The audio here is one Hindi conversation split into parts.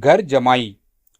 घर जमाई।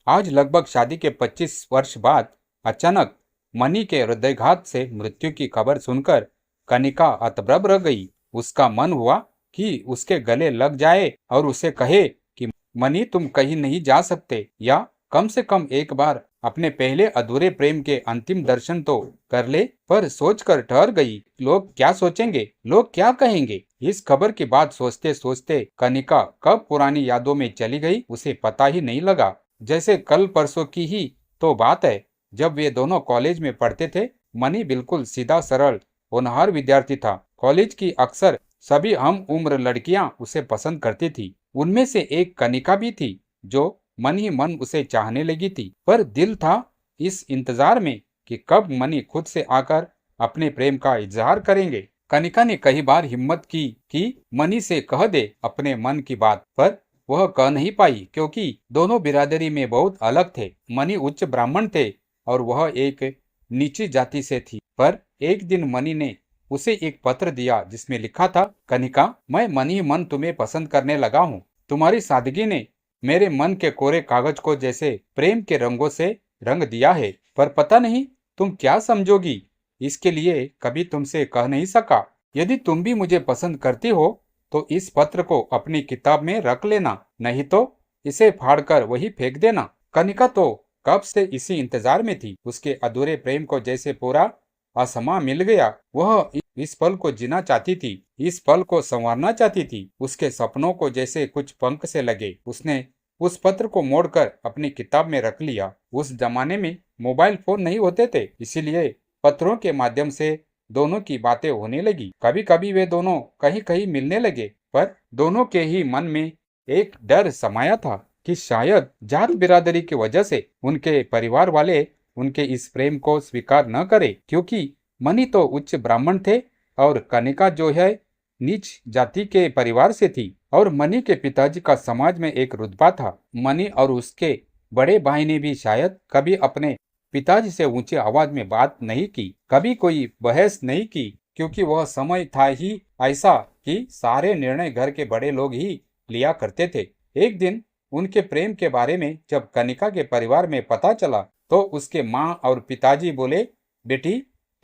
आज लगभग शादी के 25 वर्ष बाद अचानक मनी के हृदयघात से मृत्यु की खबर सुनकर कनिका हतप्रभ रह गई। उसका मन हुआ कि उसके गले लग जाए और उसे कहे कि मनी, तुम कहीं नहीं जा सकते, या कम से कम एक बार अपने पहले अधूरे प्रेम के अंतिम दर्शन तो कर ले। पर सोचकर ठहर गई, लोग क्या सोचेंगे, लोग क्या कहेंगे। इस खबर की बात सोचते सोचते कनिका कब पुरानी यादों में चली गई उसे पता ही नहीं लगा। जैसे कल परसों की ही तो बात है जब वे दोनों कॉलेज में पढ़ते थे। मनी बिल्कुल सीधा सरल होनहार विद्यार्थी था। कॉलेज की अक्सर सभी हम उम्र लड़कियां उसे पसंद करती थी। उनमें से एक कनिका भी थी जो मन ही मन उसे चाहने लगी थी। पर दिल था इस इंतजार में कि कब मनी खुद से आकर अपने प्रेम का इजहार करेंगे। कनिका ने कई बार हिम्मत की कि मनी से कह दे अपने मन की बात, पर वह कह नहीं पाई क्योंकि दोनों बिरादरी में बहुत अलग थे। मनी उच्च ब्राह्मण थे और वह एक नीची जाति से थी। पर एक दिन मनी ने उसे एक पत्र दिया जिसमें लिखा था, कनिका, मैं मन ही मन तुम्हें पसंद करने लगा हूँ। तुम्हारी सादगी ने मेरे मन के कोरे कागज को जैसे प्रेम के रंगों से रंग दिया है, पर पता नहीं तुम क्या समझोगी, इसके लिए कभी तुमसे कह नहीं सका। यदि तुम भी मुझे पसंद करती हो तो इस पत्र को अपनी किताब में रख लेना, नहीं तो इसे फाड़कर वही फेंक देना। कनिका तो कब से इसी इंतजार में थी। उसके अधूरे प्रेम को जैसे पूरा आसमां मिल गया। वह इस पल को जीना चाहती थी, इस पल को संवारना चाहती थी। उसके सपनों को जैसे कुछ पंख से लगे। उसने उस पत्र को मोड़कर अपनी किताब में रख लिया। उस जमाने में मोबाइल फोन नहीं होते थे, इसीलिए पत्रों के माध्यम से दोनों की बातें होने लगी। कभी कभी वे दोनों कहीं कहीं मिलने लगे, पर दोनों के ही मन में एक डर समाया था कि शायद जात बिरादरी की वजह से उनके परिवार वाले उनके इस प्रेम को स्वीकार न करे, क्योंकि मनी तो उच्च ब्राह्मण थे और कनिका जो है नीच जाति के परिवार से थी। और मनी के पिताजी का समाज में एक रुतबा था। मनी और उसके बड़े भाई ने भी शायद कभी अपने पिताजी से ऊंची आवाज में बात नहीं की, कभी कोई बहस नहीं की, क्योंकि वह समय था ही ऐसा कि सारे निर्णय घर के बड़े लोग ही लिया करते थे। एक दिन उनके प्रेम के बारे में जब कनिका के परिवार में पता चला तो उसके माँ और पिताजी बोले, बेटी,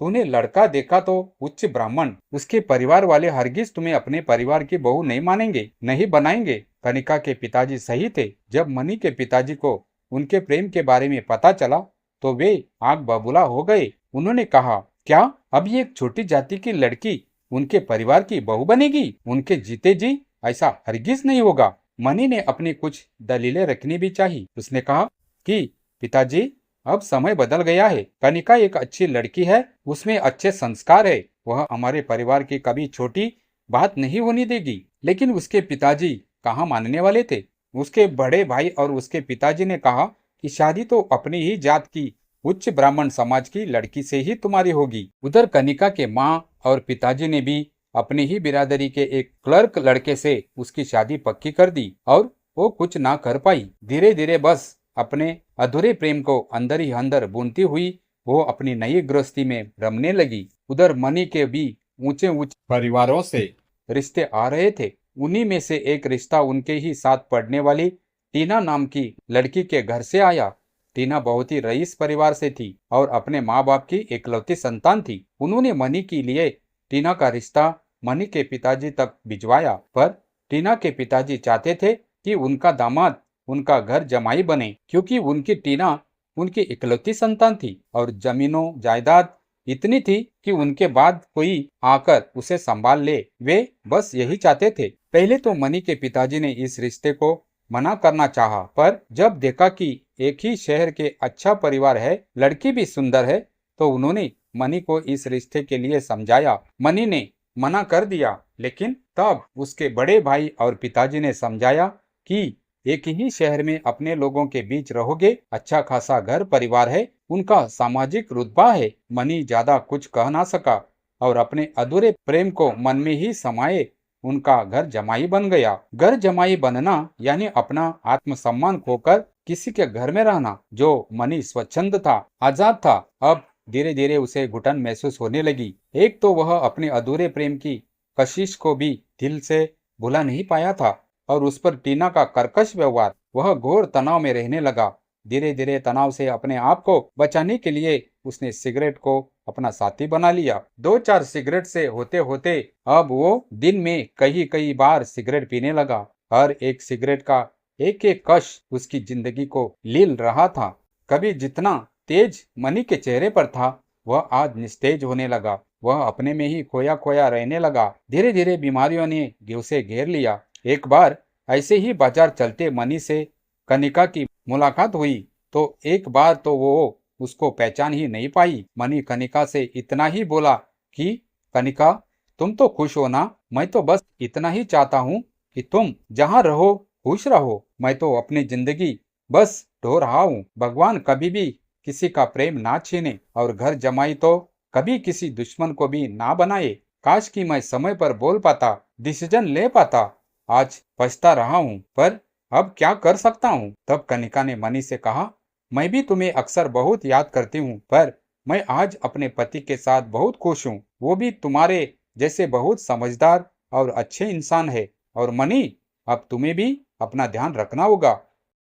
तूने लड़का देखा तो उच्च ब्राह्मण, उसके परिवार वाले हरगिज तुम्हें अपने परिवार की बहू नहीं मानेंगे, नहीं बनाएंगे। कनिका के पिताजी सही थे। जब मनी के पिताजी को उनके प्रेम के बारे में पता चला तो वे आग बबूला हो गए। उन्होंने कहा, क्या अब ये एक छोटी जाति की लड़की उनके परिवार की बहू बनेगी? उनके जीते जी ऐसा हरगिज नहीं होगा। मनी ने अपनी कुछ दलीलें रखनी भी चाहिए। उसने कहा कि पिताजी, अब समय बदल गया है। कनिका एक अच्छी लड़की है, उसमें अच्छे संस्कार है, वह हमारे परिवार की कभी छोटी बात नहीं होने देगी। लेकिन उसके पिताजी कहाँ मानने वाले थे। उसके बड़े भाई और उसके पिताजी ने कहा कि शादी तो अपनी ही जात की उच्च ब्राह्मण समाज की लड़की से ही तुम्हारी होगी। उधर कनिका के माँ और पिताजी ने भी अपनी ही बिरादरी के एक क्लर्क लड़के से उसकी शादी पक्की कर दी और वो कुछ ना कर पाई। धीरे धीरे बस अपने अधूरे प्रेम को अंदर ही अंदर बुनती हुई वो अपनी नई गृहस्थी में रमने लगी। उधर मनी के भी ऊंचे ऊंचे परिवारों से रिश्ते आ रहे थे। उन्हीं में से एक रिश्ता उनके ही साथ पढ़ने वाली टीना नाम की लड़की के घर से आया। टीना बहुत ही रईस परिवार से थी और अपने माँ बाप की इकलौती संतान थी। उन्होंने मनी के लिए टीना का रिश्ता मनी के पिताजी तक भिजवाया, पर टीना के पिताजी चाहते थे कि उनका दामाद उनका घर जमाई बने, क्योंकि उनकी टीना उनकी इकलौती संतान थी और जमीनों जायदाद इतनी थी कि उनके बाद कोई आकर उसे संभाल ले। वे बस यही चाहते थे। पहले तो मनी के पिताजी ने इस रिश्ते को मना करना चाहा, पर जब देखा कि एक ही शहर के अच्छा परिवार है, लड़की भी सुंदर है, तो उन्होंने मनी को इस रिश्ते के लिए समझाया। मनी ने मना कर दिया, लेकिन तब उसके बड़े भाई और पिताजी ने समझाया कि एक ही शहर में अपने लोगों के बीच रहोगे, अच्छा खासा घर परिवार है, उनका सामाजिक रुतबा है। मनी ज्यादा कुछ कह ना सका और अपने अधूरे प्रेम को मन में ही समाये उनका घर जमाई बन गया। घर जमाई बनना यानी अपना आत्मसम्मान खोकर किसी के घर में रहना। जो मनी स्वच्छंद था, आजाद था, अब धीरे धीरे उसे घुटन महसूस होने लगी। एक तो वह अपने अधूरे प्रेम की कशिश को भी दिल से भुला नहीं पाया था और उस पर टीना का कर्कश व्यवहार वह घोर तनाव में रहने लगा। धीरे धीरे तनाव से अपने आप को बचाने के लिए उसने सिगरेट को अपना साथी बना लिया। 2-4 सिगरेट से होते होते अब वो दिन में कई कई बार सिगरेट पीने लगा। हर एक सिगरेट का एक एक कश उसकी जिंदगी को लील रहा था। कभी जितना तेज मनी के चेहरे पर था, वह आज निस्तेज होने लगा। वह अपने में ही खोया खोया रहने लगा। धीरे धीरे बीमारियों ने उसे घेर लिया। एक बार ऐसे ही बाजार चलते मनी से कनिका की मुलाकात हुई तो एक बार तो वो उसको पहचान ही नहीं पाई। मनी कनिका से इतना ही बोला कि कनिका, तुम तो खुश हो ना? मैं तो बस इतना ही चाहता हूँ कि तुम जहाँ रहो खुश रहो। मैं तो अपनी जिंदगी बस ढो रहा हूँ। भगवान कभी भी किसी का प्रेम ना छीने और घर जमाई तो कभी किसी दुश्मन को भी ना बनाए। काश कि मैं समय पर बोल पाता, डिसीजन ले पाता। आज पछता रहा हूँ, पर अब क्या कर सकता हूँ। तब कनिका ने मनी से कहा, मैं भी तुम्हें अक्सर बहुत याद करती हूँ, पर मैं आज अपने पति के साथ बहुत खुश हूँ। वो भी तुम्हारे जैसे बहुत समझदार और अच्छे इंसान है। और मनी, अब तुम्हें भी अपना ध्यान रखना होगा।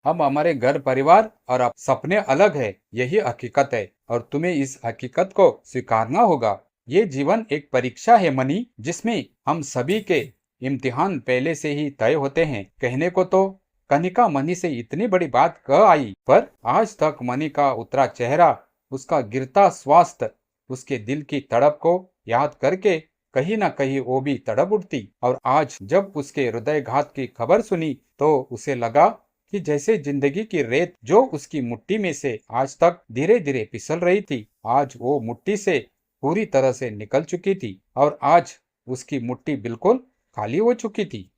अब हमारे घर परिवार और अब सपने अलग है, यही हकीकत है और तुम्हें इस हकीकत को स्वीकारना होगा। ये जीवन एक परीक्षा है मनी, जिसमें हम सभी के इम्तिहान पहले से ही तय होते हैं। कहने को तो कनिका मनी से इतनी बड़ी बात कह आई, पर आज तक मनी का उतरा चेहरा, उसका गिरता स्वास्थ्य, उसके दिल की तड़प को याद करके कहीं ना कहीं वो भी तड़प उठती। और आज जब उसके हृदयघात की खबर सुनी तो उसे लगा कि जैसे जिंदगी की रेत जो उसकी मुट्ठी में से आज तक धीरे धीरे फिसल रही थी, आज वो मुट्ठी से पूरी तरह से निकल चुकी थी और आज उसकी मुट्ठी बिल्कुल खाली हो चुकी थी।